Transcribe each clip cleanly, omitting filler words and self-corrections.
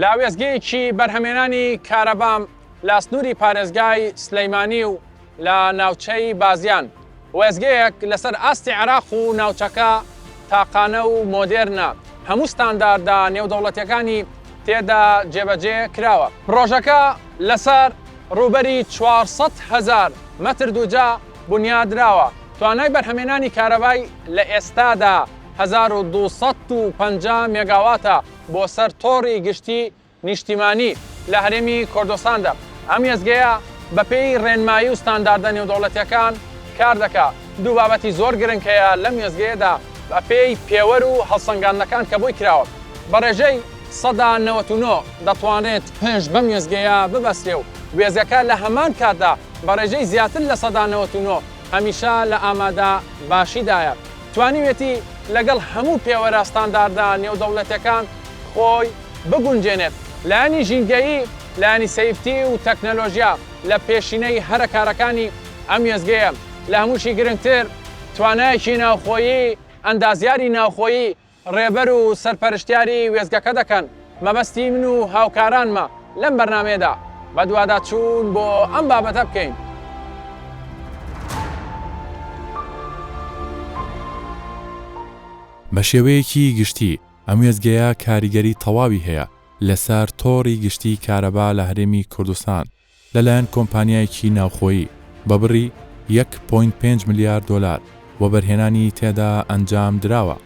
لا وێستگەیەکی بەرهەمێنانی کارەبام لە سنووری پارێزگای سلەیمانی و لە ناوچەی بازیان وێستگەیەک لەسەر ئاستی عێراق و ناوچەکە تاقانە و مۆدێرنە هەموو ستانداردا نێودەوڵەتیەکانی تێدا جێبەجێ کراوە. پرۆژەکە لەسەر ڕووبەری 400,000 مەتر دووجا بنیادراوە. توانای بەرهەمێنانی کارەبای لە ئێستادا 1250 مێگاواتە بۆ سەر تۆڕی گشتی نیشتیمانی لە هەرێمی کوردستاندا. ئەم وێستگەیە بەپێی ڕێنمایی و ستانداردە نێودەوڵەتیەکان کار دەکات. دوو بابەتی زۆر گرنگەیە لەم وێستگەیەدا بەپێی پێوەر و هەڵسەنگاندنەکان کە بۆی کراوە. بەڕێژەی 99 دەتوانێت پێش بەم وێستگەیە ببەستێ و وێستگەکە لە هەمان کاتدا بەڕێژەی زیاتر لە 99 هەمیشە لە ئامادە باشیدایە. توانیوێتی لەگەڵ هەموو پێوەرە ستانداردە نێودەوڵەتیەکان خۆی بگونجێنێت. لایەنی ژینگەیی، لایەنی سەیفتی و تەکنەلۆژیا لە پێشینەی هەرە کارەکانی ئەم وێستگەیە. لە هەمووشی گرنگتر توانایەکی ناوخۆیی، ئەندازیاری ناوخۆیی ڕێبەر و سەرپەرشتیاری وێستگەکە دەکەن. مەبەستی من و هاوکارانمە لەم بەرنامەیەدا بە دووادا چوون بۆ ئەم بابەتە بکەین. بە شێوەیەکی گشتی ئەم وێستگەیە کاریگەری تەواوی هەیە لەسەر تۆڕی گشتی کارەبا لە هەرێمی کوردستان لەلایەن کۆمپانیایەکی ناوخۆیی بە بڕی 1.5 ملیار دۆلار و بەرهێنانی تێدا ئەنجام دراوە.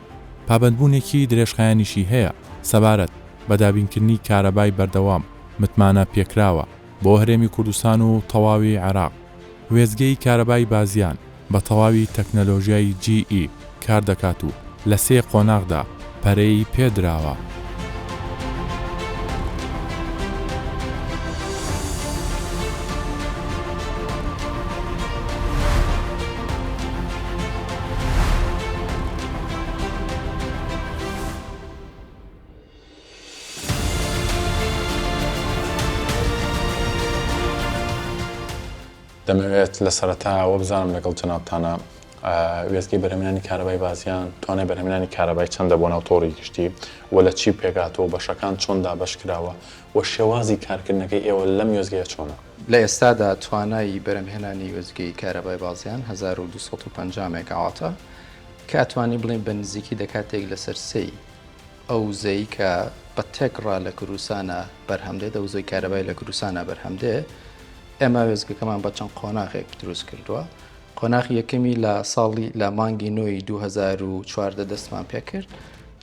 پابەندبوونێکی درێژخایەنیشی هەیە سەبارەت بە دابینکردنی کارەبای بەردەوام متمانە پێکراوە بۆ هەرێمی کوردستان و تەواوی عێراق. وێستگەی کارەبای بازیان بە تەواوی تەکنەلۆژیای GE کار دەکات و لە 3 قۆناغدا پەرەی پێدراوە. دەمەوێت لە سەرەتاوە بزانم لەگەڵ جەنابتانە وێستگەی بەرهەمێنانی کارەبای بازیان توانای بەرهەمێنانی کارەبای چەندە بۆ ناو تۆڕی گشتی و لە چی پێگاتەوە بەشەکان چۆن دابەش کراوە و شێوازی کارکردنەکەی ئێوە لەم وێستگەیە چۆنە؟ لە ئێستادا توانایی بەرهەمهێنانی وێستگەی کارەبای بازیان 1250 مێگاواتە کە ئەتوانی بڵێن بە نزیکی دەکاتێک لەسەر سێی ئەو زەی کە بە تێکڕا لە کوردستانە بەرهەمدێت ئەو زەی کارەبای لە کوردستانە بەرهەمدێ. ئێمە وێستگەکەمان بە چەند قۆناغێک دروست کردووە. قۆناغی یەکەمی لە مانگی نۆی 2014 دەستمان پێ کرد،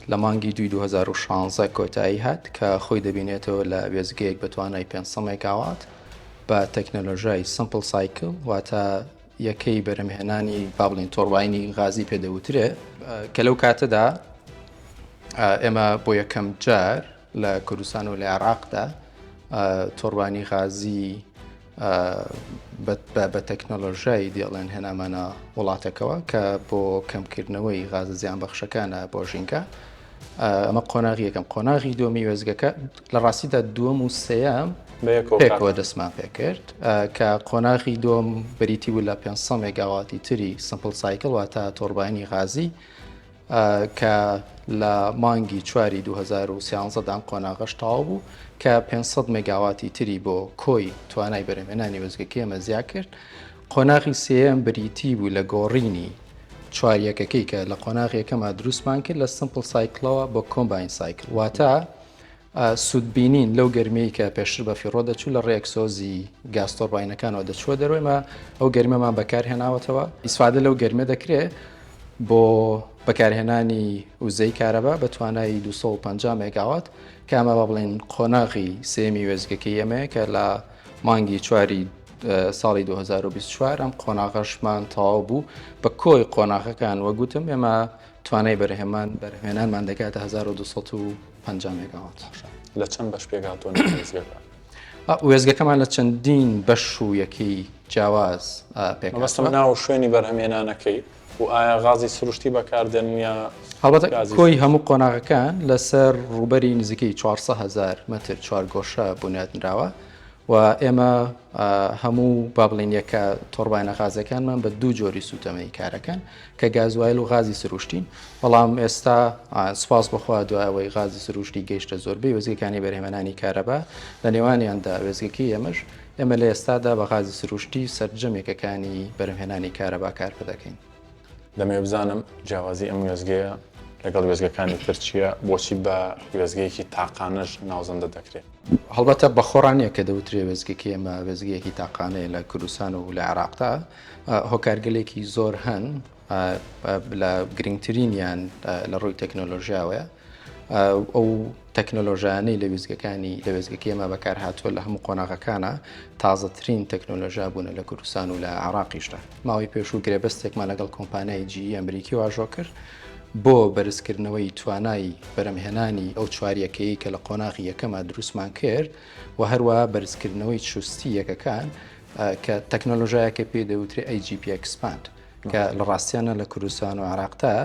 لە مانگی 2016 کۆتایی هات کە خۆی دەبینێتەوە لە وێستگەیەک بە توانای 500 مێگاوات بە تەکنەلۆژیای سمپل سایکل واتە یەکەی بەرهەمهێنانی با بڵێن تۆڕباینی غازی پێدەوترێ کە لەو کاتەدا ئێمە بۆ یەکەم جار لە کوردستان و لە عێراقدا تۆڕبانی غازی بە تەکنۆلۆژیای دیڵێن هێنامانە وڵاتەکەەوە کە بۆ کەمکردنەوەی غازە زیان بەخشەکانە بۆ ژینگە. ئەمە قۆناغی یەکەم. قۆناغی دووەمی وێستگەکە لە ڕاستیدا دووەم و سێەم پێکەوە دەستمان پێ کرد کە قۆناغی دووەم بریتی بوو لە 500 مێگاواتی تری سمپل سایکل واتە تۆڕبانی غازی کە لە مانگی 4 2013 قۆناغەش تەواو بوو کە 500 مێگاواتی تری بۆ کۆی توانای بەرهەمهێنانی وێستگەکەی ئەمە زیاد کرد. قۆناغی سێەم بریتی بوو لە گۆڕینی چواریەکەکەی کە لە قۆناغی یەکەمە دروستمان کرد لە سمپل سایکلەوە بۆ کۆمباین سایکل واتە سوودبینین لەو گەرمەی کە پێشتر بە فیڕۆ دەچوو لە ڕێکسۆزی گاز تۆڕباینەکانەوە دەچووە دەروێمە ئەو گەرمەمان بەکارهێناوەتەوە. ئیسفادە لەو گەرمە دەکرێت بۆ بەکارهێنانی وزەی کارەبا بە توانایی 250 مێگاوات کە ئەمە بە بڵێن قۆناغی سێمی وێستگەکەی ئەمەیە کە لە مانگی 4 ساڵی 2024 ئەم قۆناغەشمان تەواو بوو بە کۆی قۆناغەکان وەگوتم ئێمە توانای بەرهەمهێنانمان دەکاتە 1250 مێگاوات. لە چەند بەش پێگاتۆ وێستگەکە؟ وێستگەکەمان لە چەندین بەش و یەکی جیاواز پێکەوە ناو شوێنی بەرهەمهێنانەکەی و ئایا غازی سروشتی بەکاردێنیا؟ هەڵبەتە کۆی هەموو قۆناغەکان لەسەر ڕووبەری نزیکەی 400,000 مەتر چوارگۆشە بنیاتنراوە و ئێمە هەموو با بڵین یەکە تۆربانە غازەکانمان بە دوو جۆری سوتەمەی کارەکەن کە گازوایل و غازی سروشتین بەڵام ئێستا سپاس بخوا دوایەوەی غازی سروشتی گەیشتە زۆربەی وێزگەکانی بەرهێمەنانی کارەبا لە نێوانیاندا وێزگەکی ئێمەش ئێمە لە ئێستادا بە غازی سروشتی سەرجەمێکەکانی بەرهێنانی کارەبا کار پێدەکەین. دەمێ بزانم جیاوازی ئەم وێزگەیە لەگەڵ وێزگەکانی ترچیە بۆچی بە وێزگەیەکی تاقانەش ناوزەندە دەکرێت. هەڵبەتە بە خۆڕانیە کە دەوترێ وێزگەکی ئێمە وێزگەیەکی تاقانەیە لە کوردستان و لە عێراقدا هۆکارگەلێکی زۆر هەن لە گرنگترینیان لە ڕووی تەکنۆلۆژیاوەیە ئەو تەکنۆلۆژیانەی لە وێزگەکی ئێمە بەکار هاتووە لە هەموو قۆناغەکانە تازەترین تەکنۆلۆژیا بوون لە کوردستان و لە عێراقیشدا. ماوەی پێشوو گرێبەستێکمان لەگەڵ کۆمپانیای جی ئەمریکی واژۆ کرد بۆ بەرزکردنەوەی توانایی بەرەمهێنانی ئەو چواریەکەی کە لە قۆناغی یەکەمە دروستمان کرد و هەروەها بەرزکردنەوەی چوستی یەکەکان کە تەکنۆلۆژیاکە پێ دەوترێت AGP Expand کە لە ڕاستیانە لە کوردستان و عێراقدا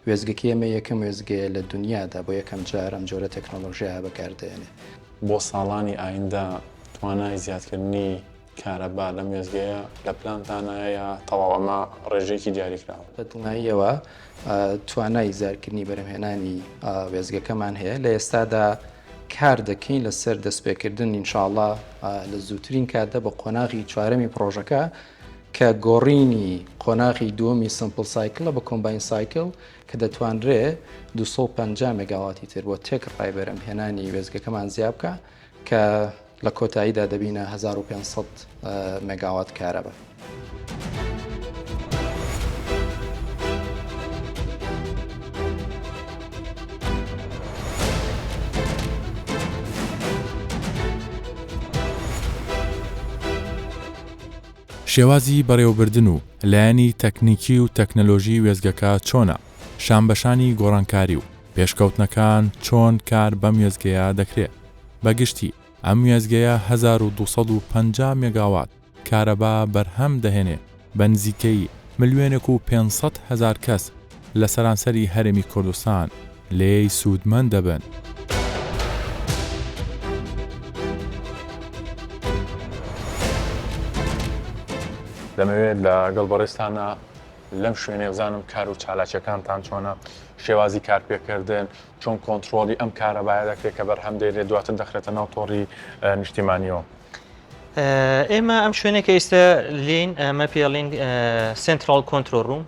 وێزگەکی ئێمە یەکەم وێزگەیە لە دنیادا بۆ یەکەم جار ئەم جۆرە تەکنۆلۆژیا بەکاردێنێ. بۆ ساڵانی ئایندا توانای زیادکردنی کارەبا لەم وێزگەیە لە پلانتانایە تەواو ئەمە ڕێژەیەکی دیاریکراوە. بەدڵنیاییەوە توانای زیادکردنی بەرهێنانی وێزگەکەمان هەیە لە ئێستادا کار دەکەین لەسەر دەستپێکردن ئینشاءڵڵا لە زووترین کاتدا بە قۆناغی چوارەمی پرۆژەکە کە گۆڕینی قۆناغی دووەمی سمپل سایکلە بە کۆمباین سایکل کە دەتوانرێ 250 مگاواتی تر بۆ تێکڕای بەرهەمهێنانی وێزگەکەمان زیاد بکە کە لە کۆتاییدا دەبینە 1500 مگاوات کارەبە. شێوازی بەڕێوەبردن و لایەنی تەکنیکی و تەکنەلۆژی وێزگەکە چۆنە؟ شانبەشانی گۆڕانکاری و پێشکەوتنەکان چۆن کار بەم وێزگەیە دەکرێت؟ بەگشتی ئەم وێزگەیە 1250 مێگاوات کارەبا بەرهەم دەهێنێ بە نزیکەی 1,500,000 کەس لە سەرانسەری هەرێمی کوردستان لێی سوودمەند دەبن. دەمەوێت لەگەڵ بەڕێستانە لەم شوێنێ بزانم کار و چالاکیەکانتان چۆنە، شێوازی کارپێکردن، چۆن کۆنتترۆلی ئەم کارەبایە دەکرێت کە بەرهەم دەیرێت دواتر دەخرێتە ناو تۆڕی نیشتیمانیەوە. ئێمە ئەم شوێنێکە ئێستا لین ئەمە پێڵین سنترال کۆنتترۆل ڕوم،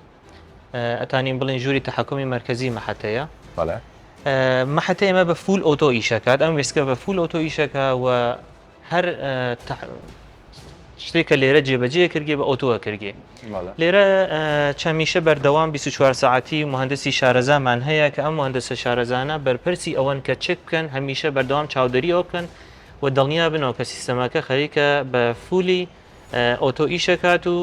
ئەتانین بڵین ژووری تەحکمی مرکزی مەحەتەیە. مەحەتە ئێمە بە فول ئۆتۆ ئیشەکات، ئەم وێستکە بە فول ئۆتۆ ئیشەکە و هەر شتێکە لێرە جێبەجێ کردگێ بە ئۆتۆوە کردگێ. لێرە چەمیشە بەردەوام 24 ساعتی مهندسی شارەزامان هەیە کە ئەم مهندسە شارەزانە بەرپرسی ئەوەن کە چێک بکەن، هەمیشە بەردەوام چاودەریەوە بکەن و دڵنیا بنەوە کە سیستەمەکە خەریکە بە فولی ئۆتۆ ئیشەکات و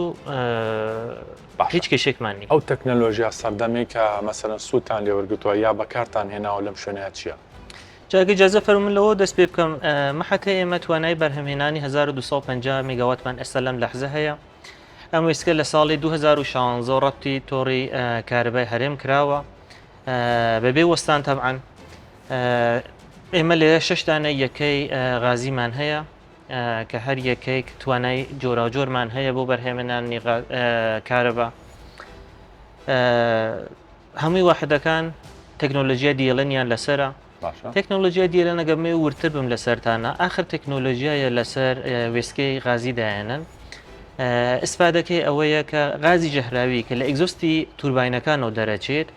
هیچ کێشێکمان نیە. ئەو تەکنەلۆژیا سەردەمی کە مەسەرەن سووتان لێوەرگتووە یا بەکارتان هێناوە لەم شوێنەیە چییە؟ جاگە جازە فەرمون لەوە دەست پێ بکەم، مەحەتە ئێمە توانای بەرهەمهێنانی 1250 میگاواتمان ئێستا لەم لەحزە هەیە. ئەم وێستکە لە ساڵی 2016 ڕەتی تۆڕی کارەبای هەرێم کراوە بەبێ وەستان تەبعاً. ئێمە لێرە 6 دانە یەکەی غازیمان هەیە کە هەر یەکەیک توانای جۆراوجۆرمان هەیە بۆ بەرهێمهێنانی کارەبا. هەمووی واحدەکان تەکنۆلۆژیا دیێڵەنیان لەسەرە. تەکنۆلۆژیا دیێلە نەگەمێ ورتر بم لەسەرتانە، ئاخر تەکنۆلۆژیایە لەسەر وێستکەی غازی دایێنن. ئیسپادەکەی ئەوەیە کە غازی جەهراوی کە لە ئەگزۆستی تورباینەکانەوە دەرەچێت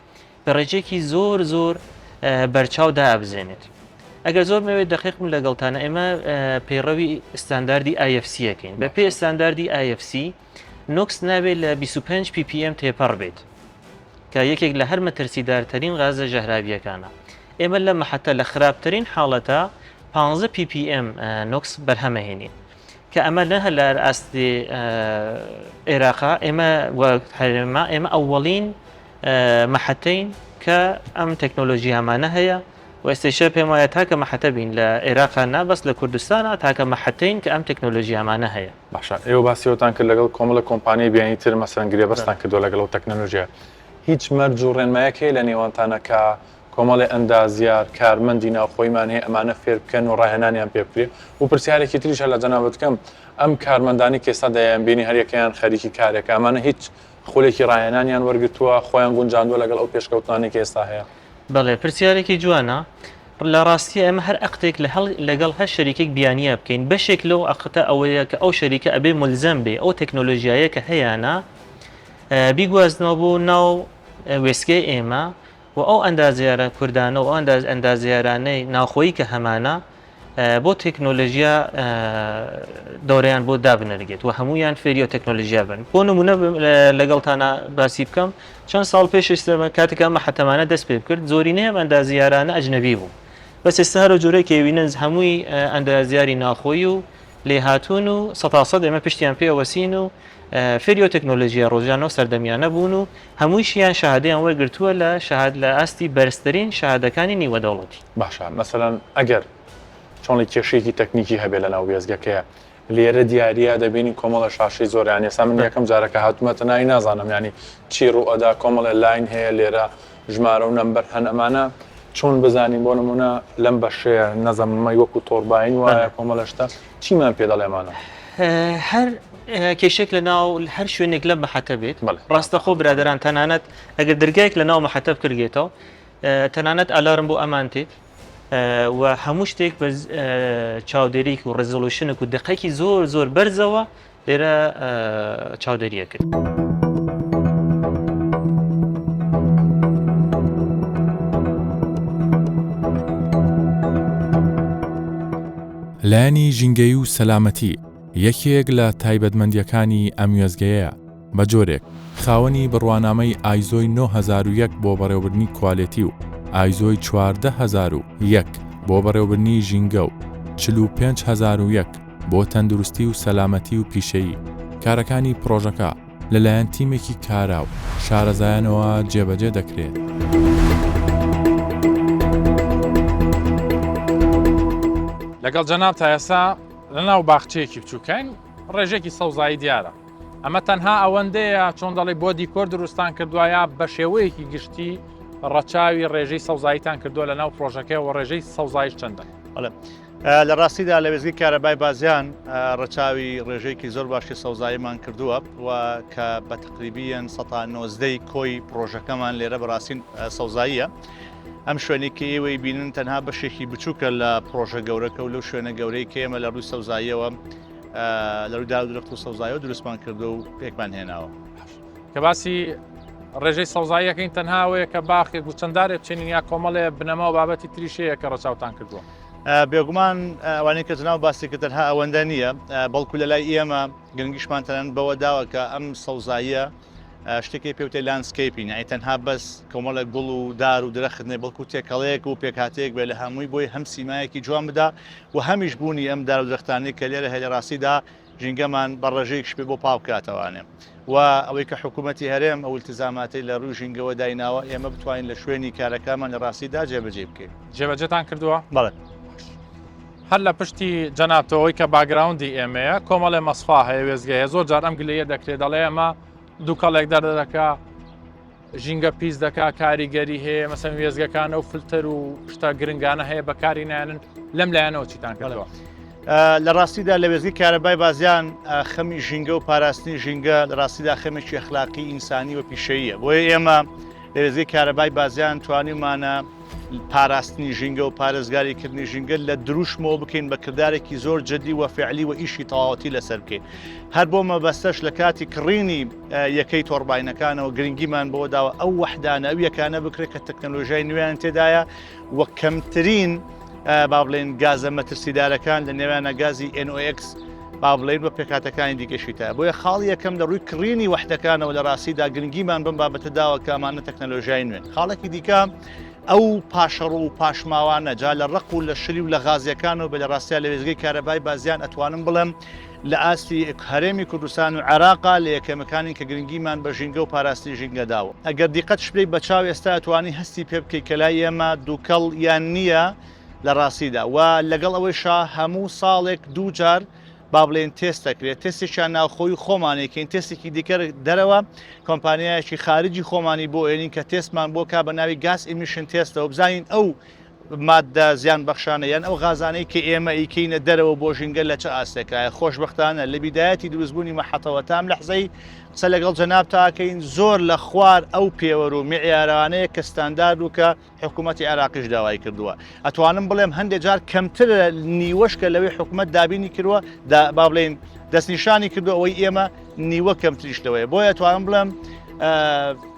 بە ڕێژێکی زۆر زۆر بەرچاو دابزێنێت. ئەگەر زۆر مەوێت دقیقم لەگەڵتانە، ئێمە پەیڕەوی ئستانداردی IFC یەکەین. بە پێی ئستانداردی IFC نۆکس نابێت لە 25 ppm تێپەڕ بێت کە یەکێک لە هەر مەترسیدارترین غازە ژەهراویەکانە. ئێمە لە مەحەتە لە خراپترین حاڵەتە 15 ppm نۆکس بەرهەمەهێنین کە ئەمە نەهە لە ئاستی عێراقا هەرێما ئێمە ئەووەڵین مەحەتەین کە ئەم تەکنۆلۆژیامانە هەیە و ئێستێشە پێم وایە تاکە مەحەتە بین لە عێراقا نابەست لە کوردستانە تاکە مەحەتەین کە ئەم تەکنۆلۆژیامانە هەیە. باشە، ئێوە باسیەوەتان کرد لەگەڵ کۆمەڵە کۆمپانیای بیانی تر مەسەرەن گرێبەستان کردووە لەگەڵ ئەو تەکنۆلۆژیا. هیچ مەرج و ڕێنمایەک هەیە لە نێوانتانە کە کۆمەڵی ئەندازیار کارمەندی ناوخۆیمان هەیە ئەمانە فێر بکەن و ڕاهێنانیان پێ بکرێ و پرسیارێکی تریشە لە جەنابەتکەم ئەم کارمەندانی کێستا دەیانبینی هەریەکەیان خەریکی کارێکە ئەمانە هیچ خولێکی ڕاهێنانیان وەرگتووە خۆیان گونجاندووە لەگەڵ ئەو پێشکەوتانی کە ئێستا هەیە. بەڵێ پرسیارێکی جوانە لە ڕاستی ئەمە هەر ئەقتێک لەگەڵ هەر شەریکێک بیانیە بکەین بەشێک لەو ئەقتە ئەوەیە کە ئەو شەریکە ئەبێ ملزەم بێ ئەو تەکنۆلۆژیایە کە هەیەە بیگوازنەوە بۆ ناو وێسکەی ئێمە و ئەو ئەندازیارە کوردانە و ئەندازیارانەی ناوخۆیی کە هەمانە بۆ تەکنۆلۆژیا دەورەیان بۆ دابنەرگێت و هەمویان فێری و تەکنۆلۆژیا بن. بۆ نمونە لەگەڵتانە باسی بکەم چەند ساڵ پێش کاتێک ئەمە حتەمانە دەست پێ بکرد زۆرینەی ئەم ئەندازیارانە ئەجنەبی بوو بەس ئێستا هەرە جۆرەی کێوینن هەمووی ئەندازیاری ناخۆیی و لێهاتوون و 100% ئێمە پشتیان پێوەسین و فێری و تەکنۆلۆژیا ڕۆژانە و سەردەمیانە بوون و هەموویشیان شاهدەیان وەرگرتووە لە ئاستی بەرزترین شاهدەکانی نیوەدەوڵەتی. باشە مەسەلەن ئەگەر چۆنی کێشێکی تەکنیکی هەبێ لە ناو وێزگەکەیە لێرە دیارە دەبینی کۆمەڵە شاشەی زۆریان ێستا من یەکەم جارەکە هاتوومەتە ناوی نازانم ینی چی ڕوئەدا کۆمەڵە لاین هەیە لێرە ژمارە و نەمبەر هەن ئەمانە چۆن بزانین بۆ نمونە لەم بەشەیە نەزەممە وەکو تۆڕباین وایە کۆمەڵەشتا چیمان پێ دەڵێمانە هەر کێشێک لە ناو هەر شوێنێک لە مەحەتە بێت ڕاستەخۆ برادران تەنانەت ئەگەر دەرگایەک لە ناو مەحەتە بکرێتەوە تەنانەت ئالارم بۆ ئەمان تێت و هەموو شتێک بە چاودێریک و ڕزۆلوشنێک و دقەیەکی زۆر بەرزەوە لێرە چاودێریە کرد. لایەنی ژینگەی و سەلامەتی یەکێک لە تایبەتمەندیەکانی ئەم وێزگەیەیە بە جۆرێک خاوەنی بڕوانامەی ئایزۆی 9001 بۆ بەڕێوەبردننی کوالێتی و ئایزۆی 14001 بۆ بەڕێوەبردننی ژینگە و 45001 بۆ تەندروستی و سەلامەتی و پیشەیی کارەکانی پرۆژەکە لەلایەن تیمێکی کارا و شارەزایانەوە جێبەجێ دەکرێت. لەگەڵ جەناب تا ئێستا لەناو باخچەیەکی بچووکەین ڕێژێکی سەوزایی دیارە ئەمە تەنها ئەوەندەیە چۆن دەڵێ بۆ دیکۆر دروستان کردوایە بە شێوەیەکی گشتی ڕەچاوی ڕێژەی سەوزاییتان کردووە لە ناو پرۆژەکە و ڕێژەی سەوزاییش چەندە؟ لە ڕاستیدا لە وێزگی کارەبای بازیان ڕەچاوی ڕێژەیەکی زۆر باشی سەوزاییمان کردووە و کە بە تقریبیان 190 کۆی پرۆژەکەمان لێرە بەڕاستین سەوزاییە. ئەم شوێنێکی ئێوەی بینن تەنها بەشێکی بچووکە لە پرۆژە گەورەکە و لەو شوێنە گەورەی کە ئێمە لە ڕووی سەوزاییەوە لە ڕووی دادرەخت و سەوزاییەوە دروستمان کردو و پێکمان هێناوە. کە باسی ڕێژەی سەوزاییەکەین تەنهاوەیە کە باخێک و چەنددارێ بچێنین یا کۆمەڵێ بنەما و بابەتی تریشەیە کە ڕەچاوتان کردووە. بێگومان ئەوانەی کە جناو باسی کە تەنها ئەوەندە نییە بەڵکو لە لای ئێمە گرنگیشمان تەنەن بەوە داوە کە ئەم سەوزاییە شتێکی پێوتێ لانسکیپین ئەی تەنها بەس کۆمەڵە گوڵ و دار و درەختنێ بەڵکو تێکەڵەیەک و پێکهاتەیەک بێ لە هەمووی بۆی هەم سیمایەکی جوان بدا و هەمیش بوونی ئەم دار و درەختانی کە لێرە هەیە لە ڕاستیدا ژینگەمان بە ڕێژەیەکش پێ بۆ پاوکاتەوانێ و ئەوەی کە حکوومەتی هەرێم ئەو التزاماتی لە ڕووی ژینگەوە دایناوە ئێمە بتوانین لە شوێنی کارەکەمان لە ڕاستیدا جێبەجێ بکەین. جێبەجێتان کردووە؟ بەڵێ. هەر لە پشتی جەنابتەوەی کە باگراوندی ئێمەیە کۆمەڵێ مەسفا هەیە وێزگەیە زۆر جار ئەم گلەیە دەکرێت دەڵێ ئەمە دووکەڵێک دەردەکە ژینگە پیس دەکا کاریگەری هەیە مەسەن وێزگەکانە و فلتەر و شتە گرنگانە هەیە بەکاری نایەنن لەم لایەنەوە چیتان کردەوە؟ لە ڕاستیدا لە وێزگی کارەبای بازیان خەمی ژینگە و پاراستنی ژینگە لە ڕاستیدا خەمێکی ئەخلاقی ئینسانی و پیشەییە بۆیە ئێمە لە وێزگی کارەبای بازیان توانیمانە پاراستنی ژینگە و پارێزگاریکردنی ژینگە لە دروشمەوە بکەین بە کردارێکی زۆر جدی و فعلی و ئیشی تەواوەتی لەسەر بکەین. هەر بۆ مەبەستەش لە کاتی کڕینی یەکەی تۆڕباینەکانەوە گرنگیمان بۆ داوە ئەو وەحدانە ئەو یەکانە بکرێت کە تەکنۆلۆژیای نوێیان تێدایە و کەمترین با بڵێن گازە مەترسیدارەکان لە نێوانە گازی NOx با بڵێن بە پێکاتەکانی دیکەشیتە بۆیە خاڵی یەکەم لە ڕووی کڕینی وەحدەکانەوە لە ڕاستیدا گرنگیمان بم بابەتە داوە کە ئەمانە تەکنۆلۆژیای نوێن. خاڵێکی دیکە ئەو پاشەڕ و پاشماوانە جا لە ڕق و لە شلی و لە غازیەکان و بە لە ڕاستیا لە وێزگەی کارەبای بازیان ئەتوانم بڵێم لە ئاستی هەرێمی کوردستان و عێراقا لە یەکەمەکانی کە گرنگیمان بە ژینگە و پاراستی ژینگە داوە. ئەگەر دیقەت شپەی بەچاو ئێستا ئەتوانی هەستی پێ بکەی کە لای ئێمە دووکەڵ یان نییە لە ڕاستیدا و لەگەڵ ئەوەیشا هەموو ساڵێک دوو جار با بڵێن تێست دەکرێت تێستێکیان ناوخۆی خۆمانێکین تێستێکی دیکە دەرەوە کۆمپانیایەکی خارجی خۆمانی بۆ ئێنین کە تێستمان بۆ کا بە ناوی گاز ئیمیشن تێستەوە بزانین ئەو مادە زیان بەخشانە یان ئەو غازانەی کە ئێمە ئیکەینە دەرەوە بۆ ژینگە لە چه ئاستێکایە خۆشبەختانە لە بیدایەتی دروستبوونی مەحەتەوە تام لەحزەی قسە لەگەڵ جەناب تاکەین زۆر لە خوار ئەو پێوەر و معیارانەیە کە ستاندارد و کە حکوومەتی عێراقیش داوای کردووە ئەتوانم بڵێم هەندێک جار کەمترە نیوەشکە لەوەی حکوومەت دابینی کردووە با بڵێن دەستنیشانی کردو ئەوەی ئێمە نیوە کەمتریش لەوەیە بۆیە توانم بڵێم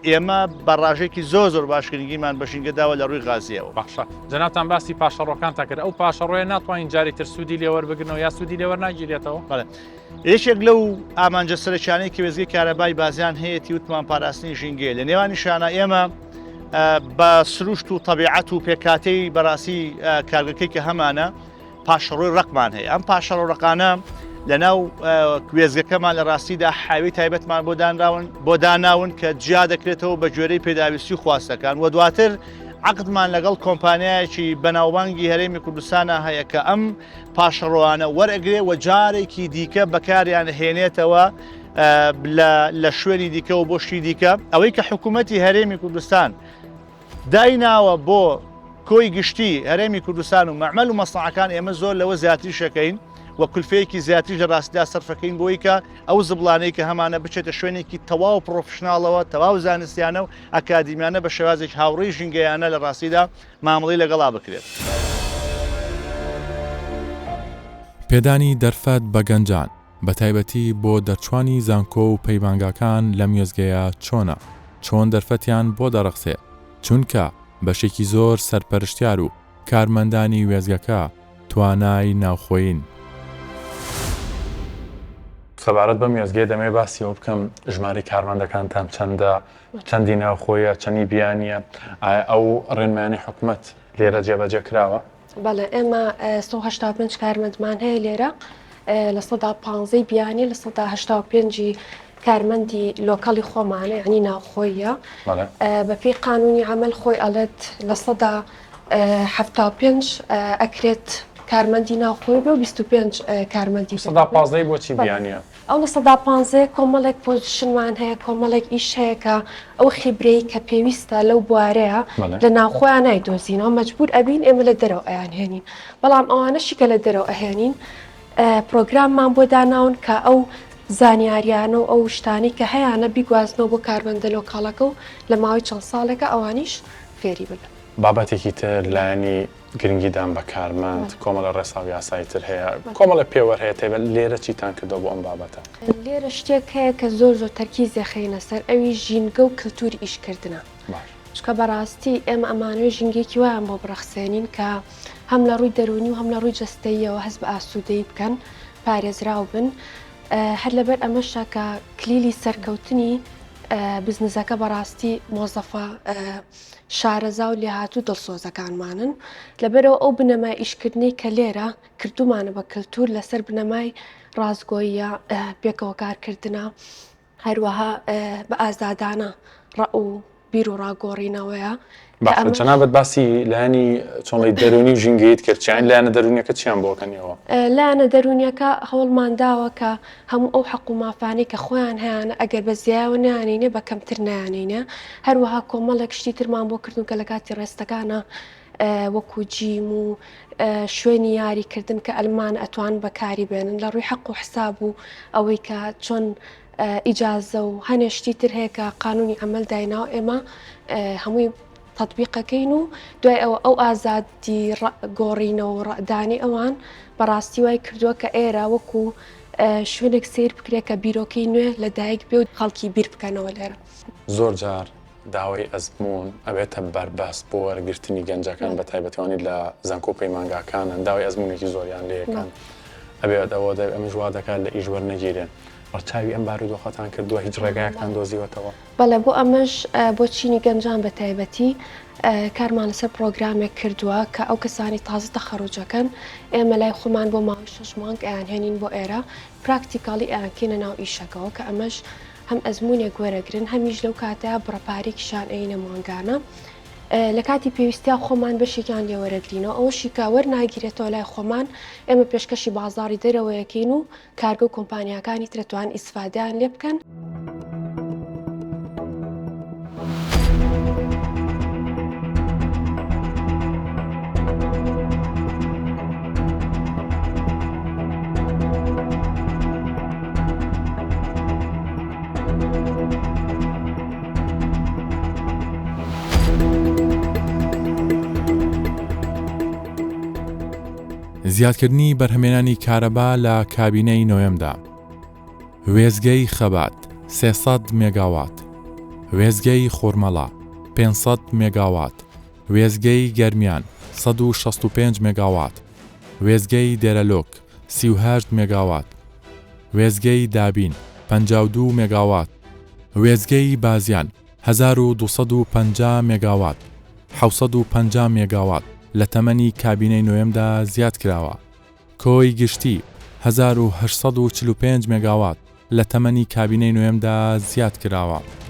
ئێمە بەڕاژێکی زۆر باشکردنگیمان بەشینگەداوە لە ڕووی غازیەوە باشە جەنابان باسی پاشەڕۆکان تا کرد ئەو پاشەڕۆیە ناتوانین جاری تر سوودی لێوەربگرنەوە یا سوودی لێوەر ناگیرێتەوە یەکێک لەو ئامانجە سەرچانەی کە وێزگی کارەبای بازیان هەیەی وتمان پاراستنی ژینگێ لە نێوانی شانە ئێمە بە سروشت و طبیعەت و پێکاتەی بەڕاستی کارگەکەی کە هەمانە پاشەڕۆی ڕقمان هەیە ئەم پاشەڕۆ ڕقانە لەناو وێزگەکەمان لە ڕاستیدا حاوی تایبەتمان بۆ داناون کە جیا دەکرێتەوە بە گوێرەی پێداویستی و خواستەکان و دواتر عقدمان لەگەڵ کۆمپانیایەکی بەناوبانگی هەرێمی کوردستانە هەیە کە ئەم پاشەڕۆوانە وەرئەگرێ و جارێکی دیکە بەکاریان هێنێتەوە لە شوێنی دیکە و بۆ شتی دیکە ئەوەی کە حکوومەتی هەرێمی کوردستان دایناوە بۆ کۆی گشتی هەرێمی کوردستان و مەعمەل و مەسڵعەکان ئێمە زۆر لەوە زیاتری شەکەین و کولفەیەکی زیاتری لە ڕاستیدا سەرفەکەین بۆی کە ئەو زبڵانەی کە هەمانە بچێتە شوێنێکی تەواو پرۆفشناڵەوە تەواو زانستیانە و ئەکادیمیانە بە شێوازێک هاوڕێی ژینگەیانە لە ڕاستیدا مامەڵەی لەگەڵا بکرێت. پێدانی دەرفەت بە گەنجان بە تایبەتی بۆ دەرچوانی زانکۆ و پەیمانگاکان لەم وێزگەیە چۆنە چۆن دەرفەتیان بۆ دەڕەخسێ چونکە بەشێکی زۆر سەرپەرشتیار و کارمەندانی وێزگەکە توانای ناوخۆین. سەبارەت بەم وێزگەی دەمێ باسیەوە بکەم ژمارەی کارمەندەکانتان چەندە چەندی ناوخۆیە چەندی بیانیە ئەو ڕێنمانی حکوومەت لێرە جێبەجێ کراوە؟ بەڵێ ئێمە 185 کارمەندمان هەیە لێرە لە 115 بیانی لە 185 کارمەندی لۆکەڵی خۆمانە یعنی ناوخۆیە بەپێی قانونی عەمەل خۆی ئەڵێت لە 175 ئەکرێت کارمەندی ناوخۆی بێ و 25 کارمەندی 115 بۆچی بیانیە؟ ئەو لە 115 کۆمەڵێک پۆزیشنمان هەیە کۆمەڵێک ئیش هەیە کە ئەو خیبرەی کە پێویستە لەو بوارەیە لە ناوخۆیان نایدۆزینەوە مەجبور ئەبین ئێمە لە دەرەوە ئەیان هێنین بەڵام ئەوانەشی کە لە دەرەوە ئەهێنین پرۆگراممان بۆ داناون کە ئەو زانیاریانە و ئەو شتانی کە هەیەە بیگوازنەوە بۆ کارمەندە لۆکاڵەکە و لە ماوەی چەند ساڵێکە ئەوانیش فێری ببن. بابەتێکی تر لایەنی گرنگیدان بە کارمەند کۆمەڵە ڕێساو یاسایی تر هەیە کۆمەڵە پێوەەر هەیە تێبێت لێرە چیتان کردەوە بۆ ئەم بابەتە؟ لێرە شتێک هەیە کە زۆر تەرکیزی خەینە سەر ئەوی ژینگە و کللتوری ئیشکردنە چکە بەڕاستی ئێمە ئەمانەوەی ژینگێکی وایان بۆ بڕەخسێنین کە هەم لە ڕووی دەرونی و هەم لە ڕووی جەستەیەوە هەست بە ئاسوودەی بکەن پارێزراو بن هەر لەبەر ئەمەشە کە کلیلی سەرکەوتنی بزنسەکە بەڕاستی مۆزەفە شارەزا و لێهاتوو دڵسۆزەکانمانن لەبەرەوە ئەو بنەمای ئیشکردنی کە لێرە کردومانە بە کللتور لەسەر بنەمای ڕازگۆیە پێکەوە کارکردنە هەروەها بە ئازادانە ڕە و بیر و ڕاگۆڕینەوەیە جەنابەت باسی لایەنی چۆنڵی دەرونی و ژینگەیت کرد چیان لایەنە دەرونیەکە چیان بۆکەنیەوە؟ لایەنە دەرونیەکە هەوڵمان داوە کە هەموو ئەو حەق و مافانەی کە خۆیان هەیەە ئەگەر بە زیایەوە نیانینێ بە کەمتر نیانینە هەروەها کۆمەڵێک شتی ترمان بۆ کردو کە لە کاتی ڕێستەکانە وەکو جیم و شوێنی یاریکردن کە ئەلمان ئەتوان بەکاری بێنن لە ڕووی حەق و حساب و ئەوەی کە چۆن ئیجازە و هەنێشتی تر هەیە کە قانونی عەمەل دایناوە ئێمە هەمووی تەطبیقەکەین و دوای ئەوە ئەو ئازادی گۆڕینەوە و ڕەدانی ئەوان بەڕاستی وای کردووە کە ئێرە وەکو شوێنێک سیر بکرێت کە بیرۆکەی نوێ لە دایک بێ و خەڵکی بیر بکەنەوە لێرە زۆر جار داوای ئەزمون ئەبێتە بەربەس بۆ وەرگرتنی گەنجەکان بە تایبەتوانی لە زانکۆ و پەیمانگاکانن داوای ئەزمونێکی زۆریان لێەکەن ئەبێت ئەوە ئەمەش وا دەکات لە ئیش وەرنەگیرێن ڕەچاوی ئەم بارودۆخەتان کردووە هیچ ڕێگایەکان دۆزیوەتەوە؟ بەڵێ بۆ ئەمەش بۆ چینی گەنجان بە تایبەتی کارمان لەسەر پرۆگرامێک کردووە کە ئەو کەسانی تازە تەخەڕوجەکەن ئێمە لای خۆمان بۆ ماوەی 6 مانگ ئەیان هێنین بۆ ئێرە پراکتیکاڵی ئەیانکەینە ناو ئیشەکەەوە کە ئەمەش هەم ئەزمونێک وەرەگرن هەمیش لەو کاتەیە بڕەپارێکیشان ئەینە مانگانە لە کاتی پێویستیا خۆمان بەشێکیان لێوەرەگرینەوە ئەوەشی کە وەرناگیرێتەوە لای خۆمان ئێمە پێشکەشی بازاڕی دەرەوەیەکەین و کارگە و کۆمپانیاکانی ترەتوان ئیسفادیان لێ بکەن. زیادکردنی بەرهەمێنانی کارەبا لە کابینەی نۆیەمدا. وێزگەی خەبات 300 مێگاوات، وێزگەی خۆرمەڵا 500 مێگاوات، وێزگەی گەرمیان 165 مێگاوات، وێزگەی دێرەلۆک 38 مێگاوات، وێزگەی دابین 52 مێگاوات، وێزگەی بازیان 1250 مێگاوات، 750 مێگاوات لە تەمەنی کابینەی نۆیەمدا زیاد کراوە. کۆی گشتی 1845 مێگاوات لە تەمەنی کابینەی نۆیەمدا زیاد کراوە.